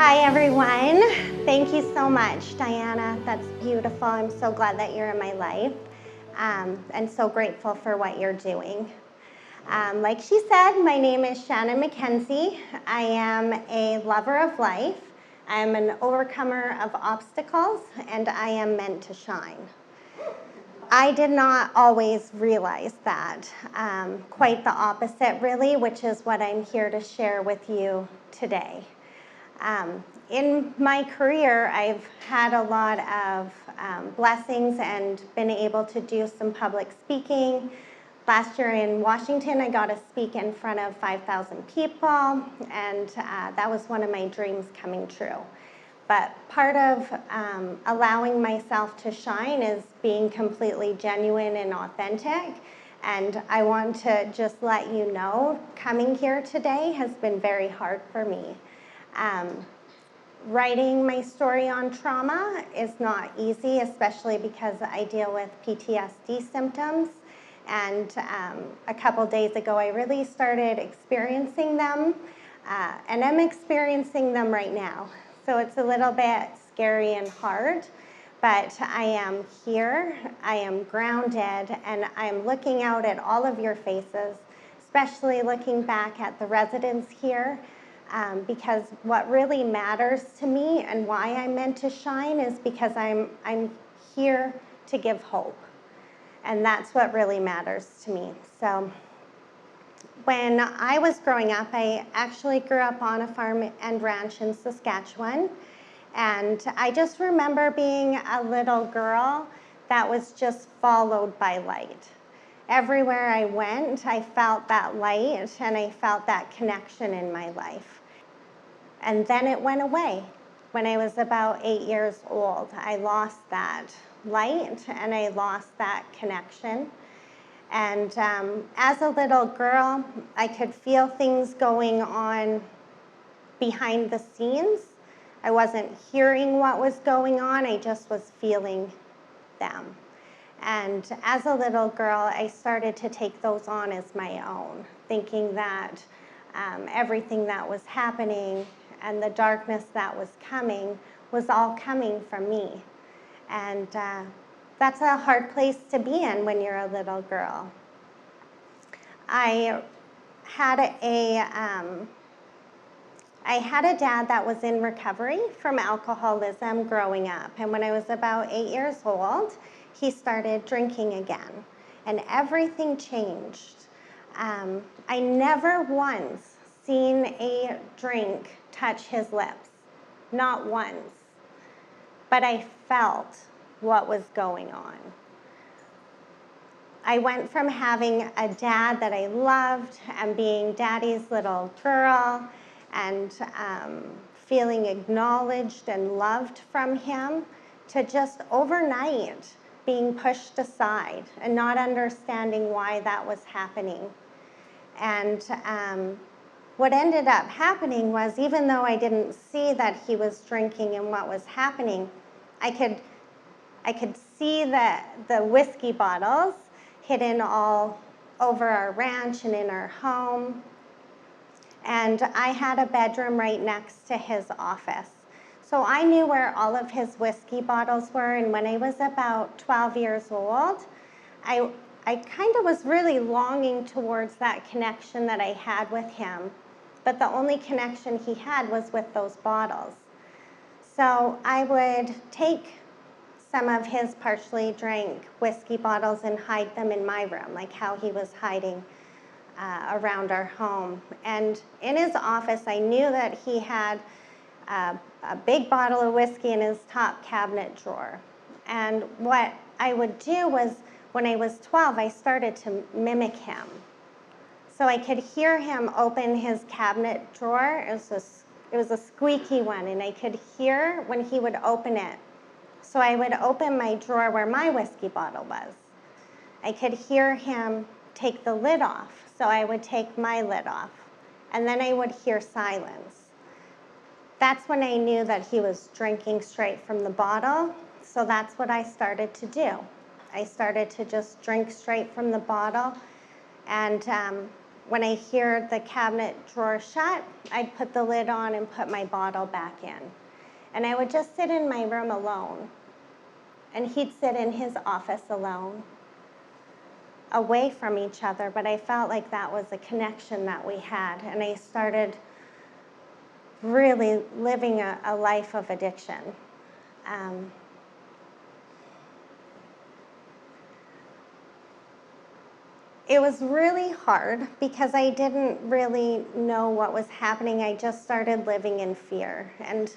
Hi, everyone. Thank you so much, Diana. That's beautiful. I'm so glad that you're in my life and so grateful for what you're doing. Like she said, my name is Shannon Mackenzie. I am a lover of life. I'm an overcomer of obstacles, and I am meant to shine. I did not always realize that. Quite the opposite, really, which is what I'm here to share with you today. In my career, I've had a lot of blessings and been able to do some public speaking. Last year in Washington, I got to speak in front of 5,000 people, and that was one of my dreams coming true. But part of allowing myself to shine is being completely genuine and authentic. And I want to just let you know, coming here today has been very hard for me. Writing my story on trauma is not easy, especially because I deal with PTSD symptoms. And a couple days ago, I really started experiencing them, and I'm experiencing them right now. So it's a little bit scary and hard, but I am here, I am grounded, and I'm looking out at all of your faces, especially looking back at the residents here. Because what really matters to me and why I'm meant to shine is because I'm here to give hope. And that's what really matters to me. So when I was growing up, I actually grew up on a farm and ranch in Saskatchewan. And I just remember being a little girl that was just followed by light. Everywhere I went, I felt that light and I felt that connection in my life. And then it went away. When I was about 8 years old, I lost that light and I lost that connection. And as a little girl, I could feel things going on behind the scenes. I wasn't hearing what was going on, I just was feeling them. And as a little girl, I started to take those on as my own, thinking that everything that was happening and the darkness that was coming was all coming from me. And that's a hard place to be in when you're a little girl. I had a dad that was in recovery from alcoholism growing up. And when I was about 8 years old, he started drinking again. And everything changed. I never once seen a drink touch his lips, not once. But I felt what was going on. I went from having a dad that I loved and being daddy's little girl and feeling acknowledged and loved from him to just overnight being pushed aside and not understanding why that was happening. And what ended up happening was, even though I didn't see that he was drinking and what was happening, I could see the whiskey bottles hidden all over our ranch and in our home. And I had a bedroom right next to his office. So I knew where all of his whiskey bottles were, and when I was about 12 years old, I kind of was really longing towards that connection that I had with him. But the only connection he had was with those bottles. So I would take some of his partially drank whiskey bottles and hide them in my room, like how he was hiding around our home. And in his office, I knew that he had a big bottle of whiskey in his top cabinet drawer. And what I would do was, when I was 12, I started to mimic him. So I could hear him open his cabinet drawer. It was a squeaky one, and I could hear when he would open it. So I would open my drawer where my whiskey bottle was. I could hear him take the lid off, so I would take my lid off. And then I would hear silence. That's when I knew that he was drinking straight from the bottle, so that's what I started to do. I started to just drink straight from the bottle, and when I hear the cabinet drawer shut, I'd put the lid on and put my bottle back in. And I would just sit in my room alone. And he'd sit in his office alone, away from each other, but I felt like that was a connection that we had. And I started really living a life of addiction. It was really hard because I didn't really know what was happening. I just started living in fear. And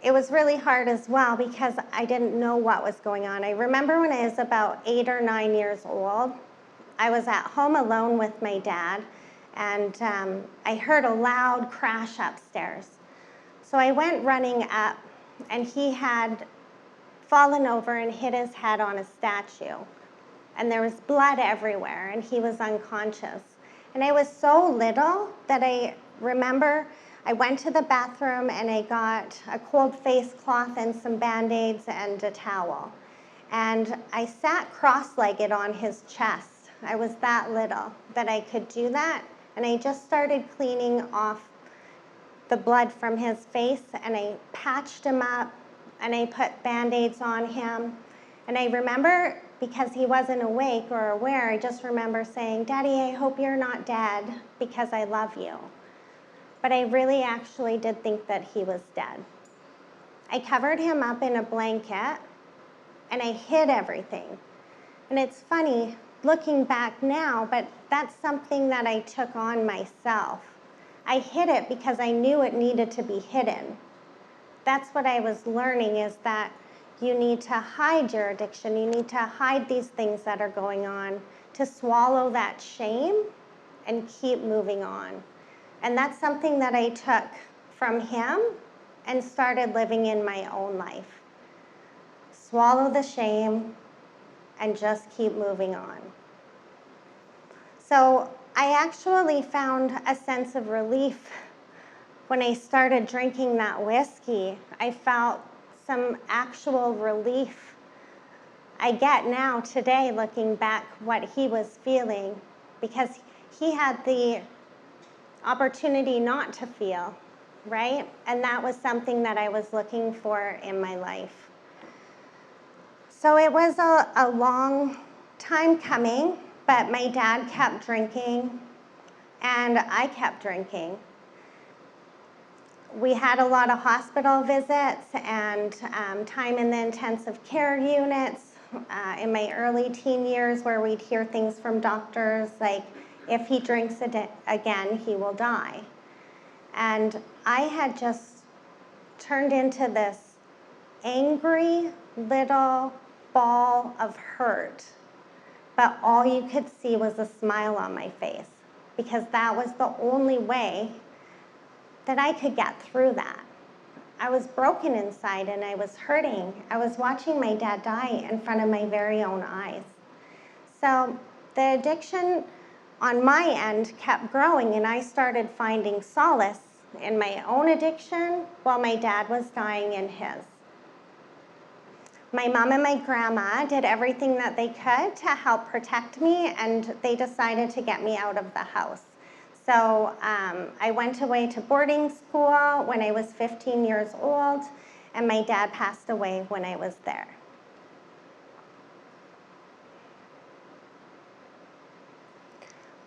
it was really hard as well because I didn't know what was going on. I remember when I was about 8 or 9 years old, I was at home alone with my dad, and I heard a loud crash upstairs. So I went running up, and he had fallen over and hit his head on a statue. And there was blood everywhere, and he was unconscious. And I was so little that I remember I went to the bathroom and I got a cold face cloth and some Band-Aids and a towel. And I sat cross-legged on his chest. I was that little that I could do that. And I just started cleaning off the blood from his face, and I patched him up, and I put Band-Aids on him. And I remember, because he wasn't awake or aware, I just remember saying, "Daddy, I hope you're not dead because I love you." But I really actually did think that he was dead. I covered him up in a blanket, and I hid everything. And it's funny, looking back now, but that's something that I took on myself. I hid it because I knew it needed to be hidden. That's what I was learning, is that you need to hide your addiction. You need to hide these things that are going on to swallow that shame and keep moving on. And that's something that I took from him and started living in my own life. Swallow the shame and just keep moving on. So I actually found a sense of relief when I started drinking that whiskey. I felt some actual relief. I get now today, looking back, what he was feeling, because he had the opportunity not to feel, right? And that was something that I was looking for in my life. So it was a long time coming, but my dad kept drinking and I kept drinking. We had a lot of hospital visits and time in the intensive care units in my early teen years, where we'd hear things from doctors like, if he drinks again, he will die. And I had just turned into this angry little ball of hurt, but all you could see was a smile on my face, because that was the only way that I could get through that. I was broken inside and I was hurting. I was watching my dad die in front of my very own eyes. So the addiction on my end kept growing, and I started finding solace in my own addiction while my dad was dying in his. My mom and my grandma did everything that they could to help protect me, and they decided to get me out of the house. So I went away to boarding school when I was 15 years old, and my dad passed away when I was there.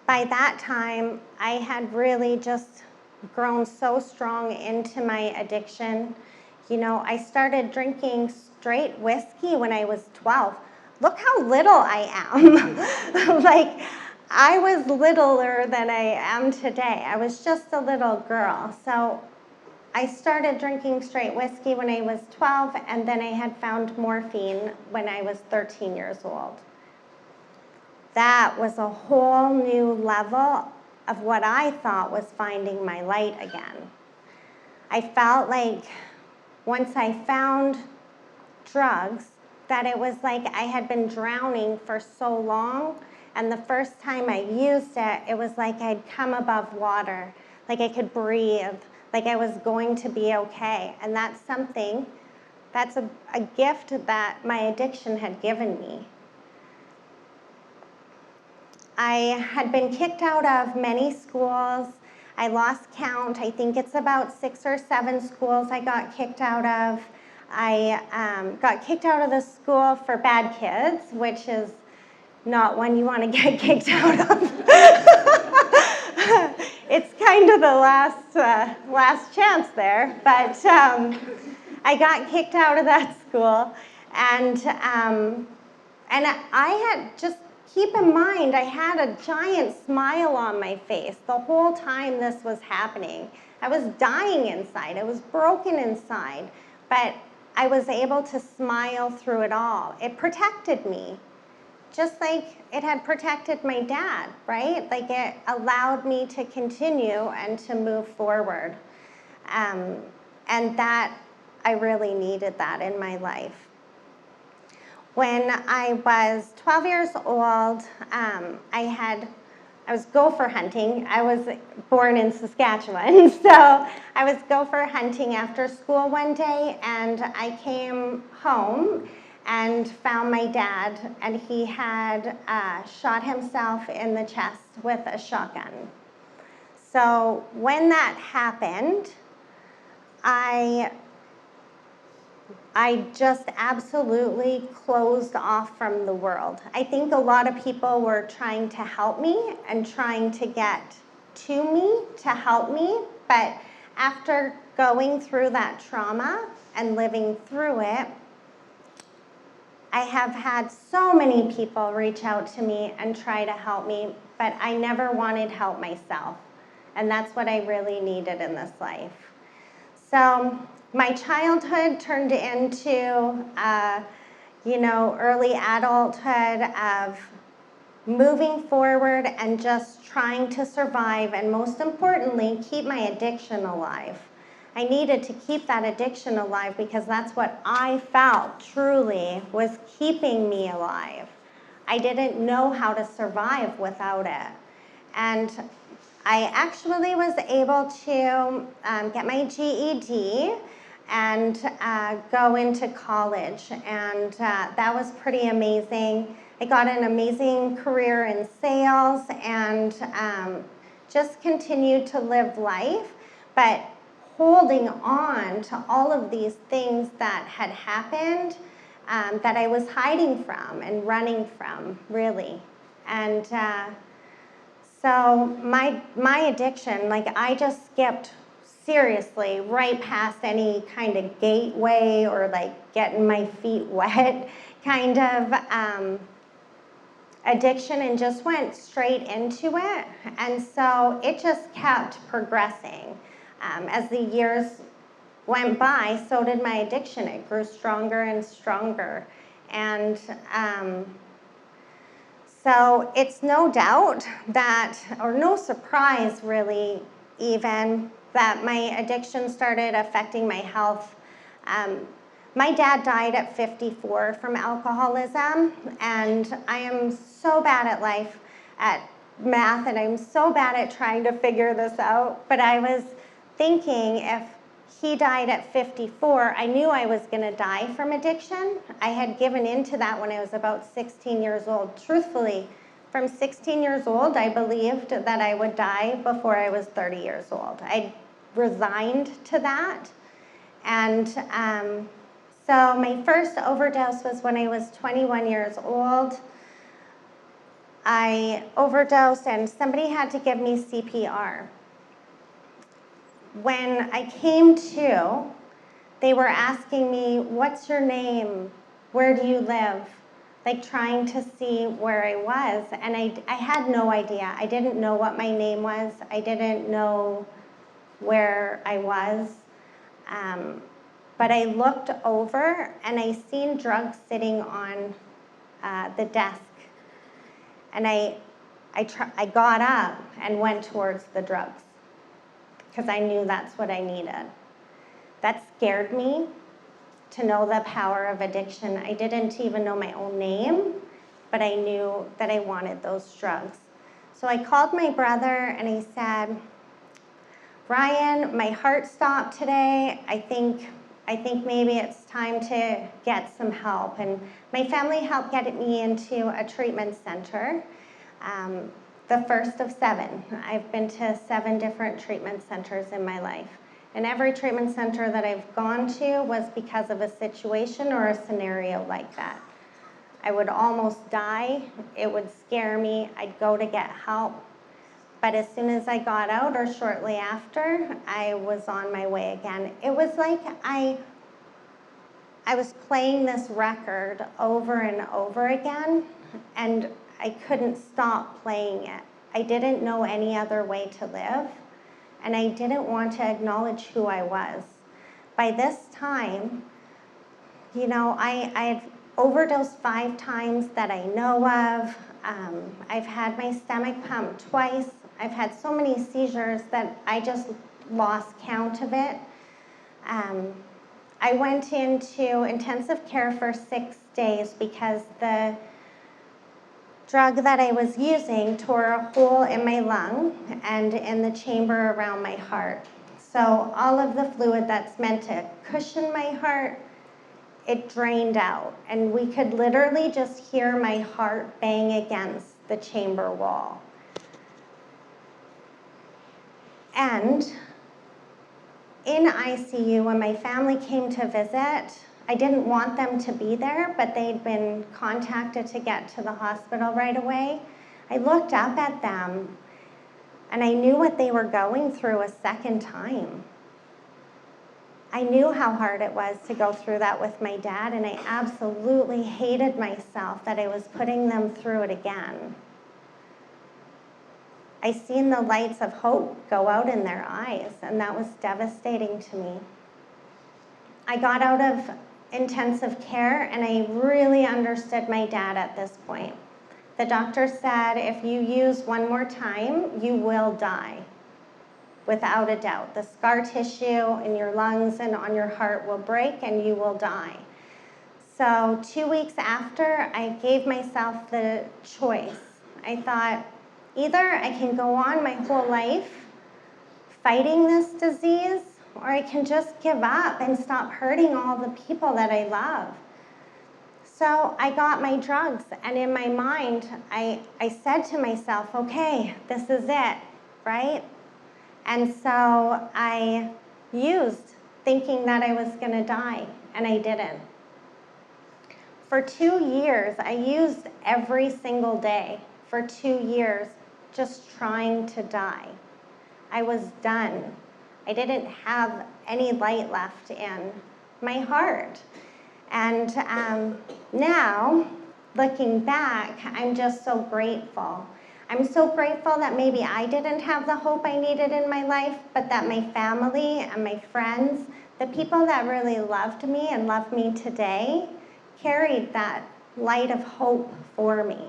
By that time, I had really just grown so strong into my addiction. You know, I started drinking straight whiskey when I was 12. Look how little I am. Like, I was littler than I am today. I was just a little girl. So I started drinking straight whiskey when I was 12, and then I had found morphine when I was 13 years old. That was a whole new level of what I thought was finding my light again. I felt like once I found drugs, that it was like I had been drowning for so long, and the first time I used it, it was like I'd come above water, like I could breathe, like I was going to be okay. And that's something, that's a gift that my addiction had given me. I had been kicked out of many schools. I lost count. I think it's about 6 or 7 schools I got kicked out of. I got kicked out of the school for bad kids, which is not one you want to get kicked out of. It's kind of the last chance there, but I got kicked out of that school, and I had just, keep in mind, I had a giant smile on my face the whole time this was happening. I was dying inside. I was broken inside, but I was able to smile through it all. It protected me, just like it had protected my dad, right? Like, it allowed me to continue and to move forward. And that, I really needed that in my life. When I was 12 years old, I was gopher hunting. I was born in Saskatchewan, so I was gopher hunting after school one day, and I came home and found my dad, and he had shot himself in the chest with a shotgun. So when that happened, I just absolutely closed off from the world. I think a lot of people were trying to help me and trying to get to me to help me, but after going through that trauma and living through it, I have had so many people reach out to me and try to help me, but I never wanted help myself. And that's what I really needed in this life. So my childhood turned into, early adulthood of moving forward and just trying to survive, and most importantly, keep my addiction alive. I needed to keep that addiction alive because that's what I felt truly was keeping me alive. I didn't know how to survive without it. And I actually was able to get my GED and go into college, and that was pretty amazing. I got an amazing career in sales and just continued to live life, but holding on to all of these things that had happened that I was hiding from and running from, really. And so my addiction, like, I just skipped seriously right past any kind of gateway or like getting my feet wet kind of addiction, and just went straight into it. And so it just kept progressing. As the years went by, so did my addiction. It grew stronger and stronger. And so it's no doubt that, or no surprise really even, that my addiction started affecting my health. My dad died at 54 from alcoholism, and I am so bad at life, at math, and I'm so bad at trying to figure this out. But I was thinking, if he died at 54, I knew I was going to die from addiction. I had given into that when I was about 16 years old. Truthfully, from 16 years old, I believed that I would die before I was 30 years old. I resigned to that. And so my first overdose was when I was 21 years old. I overdosed, and somebody had to give me CPR. When I came to, they were asking me, "What's your name? Where do you live?" Like, trying to see where I was. And I had no idea. I didn't know what my name was. I didn't know where I was. But I looked over, and I seen drugs sitting on the desk. And I got up and went towards the drugs, because I knew that's what I needed. That scared me, to know the power of addiction. I didn't even know my own name, but I knew that I wanted those drugs. So I called my brother and I said, "Ryan, my heart stopped today. I think maybe it's time to get some help." And my family helped get me into a treatment center. The first of 7. I've been to 7 different treatment centers in my life. And every treatment center that I've gone to was because of a situation or a scenario like that. I would almost die. It would scare me. I'd go to get help. But as soon as I got out, or shortly after, I was on my way again. It was like I was playing this record over and over again, and I couldn't stop playing it. I didn't know any other way to live, and I didn't want to acknowledge who I was. By this time, you know, I had overdosed 5 times that I know of. I've had my stomach pumped twice. I've had so many seizures that I just lost count of it. I went into intensive care for 6 days because the drug that I was using tore a hole in my lung and in the chamber around my heart. So all of the fluid that's meant to cushion my heart, it drained out. And we could literally just hear my heart bang against the chamber wall. And in ICU, when my family came to visit, I didn't want them to be there, but they'd been contacted to get to the hospital right away. I looked up at them, and I knew what they were going through a second time. I knew how hard it was to go through that with my dad, and I absolutely hated myself that I was putting them through it again. I seen the lights of hope go out in their eyes, and that was devastating to me. I got out of intensive care, and I really understood my dad at this point. The doctor said, if you use one more time, you will die, without a doubt. The scar tissue in your lungs and on your heart will break, and you will die. So 2 weeks after, I gave myself the choice. I thought, either I can go on my whole life fighting this disease, or I can just give up and stop hurting all the people that I love. So I got my drugs, and in my mind, I said to myself, okay, this is it, right? And so I used, thinking that I was gonna die, and I didn't. For 2 years, I used every single day for 2 years, just trying to die. I was done. I didn't have any light left in my heart. And now, looking back, I'm just so grateful. I'm so grateful that maybe I didn't have the hope I needed in my life, but that my family and my friends, the people that really loved me and love me today, carried that light of hope for me.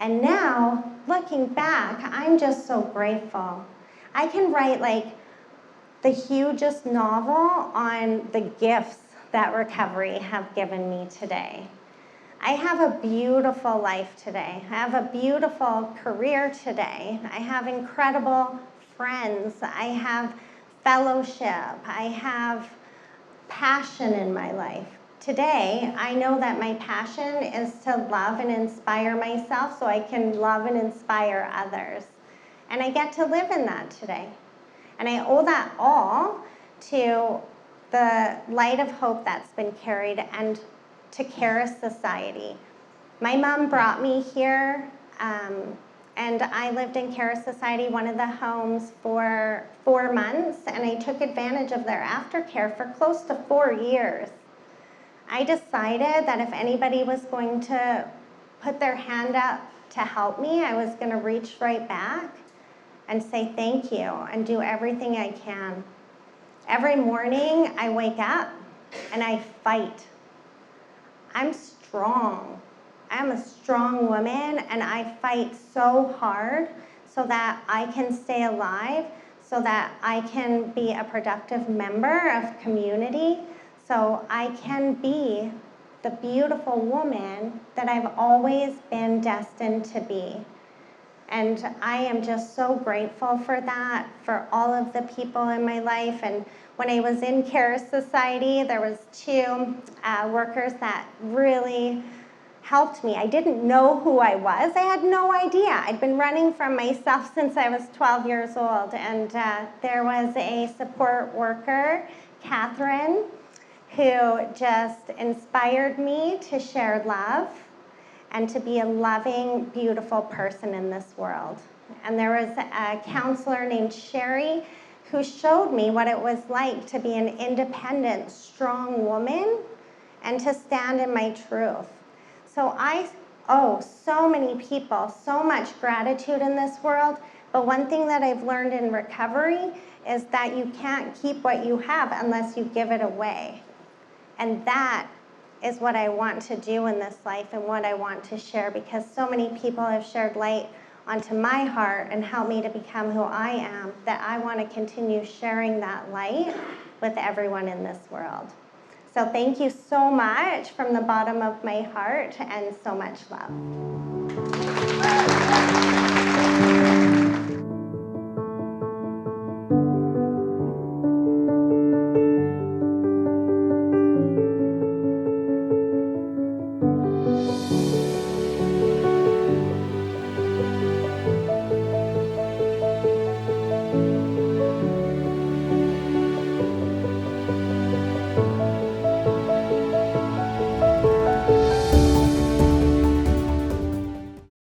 And now, looking back, I'm just so grateful. I can write like the hugest novel on the gifts that recovery have given me today. I have a beautiful life today. I have a beautiful career today. I have incredible friends. I have fellowship. I have passion in my life. Today, I know that my passion is to love and inspire myself so I can love and inspire others. And I get to live in that today. And I owe that all to the light of hope that's been carried and to Charis Society. My mom brought me here, and I lived in Charis Society, one of the homes, for 4 months, and I took advantage of their aftercare for close to 4 years. I decided that if anybody was going to put their hand up to help me, I was going to reach right back and say thank you and do everything I can. Every morning I wake up and I fight. I'm strong. I'm a strong woman, and I fight so hard so that I can stay alive, so that I can be a productive member of community, so I can be the beautiful woman that I've always been destined to be. And I am just so grateful for that, for all of the people in my life. And when I was in Charis Society, there was 2 workers that really helped me. I didn't know who I was. I had no idea. I'd been running from myself since I was 12 years old. And there was a support worker, Catherine, who just inspired me to share love and to be a loving, beautiful person in this world. And there was a counselor named Sherry who showed me what it was like to be an independent, strong woman and to stand in my truth. So I owe so many people so much gratitude in this world, but one thing that I've learned in recovery is that you can't keep what you have unless you give it away. And that is what I want to do in this life and what I want to share, because so many people have shared light onto my heart and helped me to become who I am, that I want to continue sharing that light with everyone in this world. So thank you so much from the bottom of my heart, and so much love.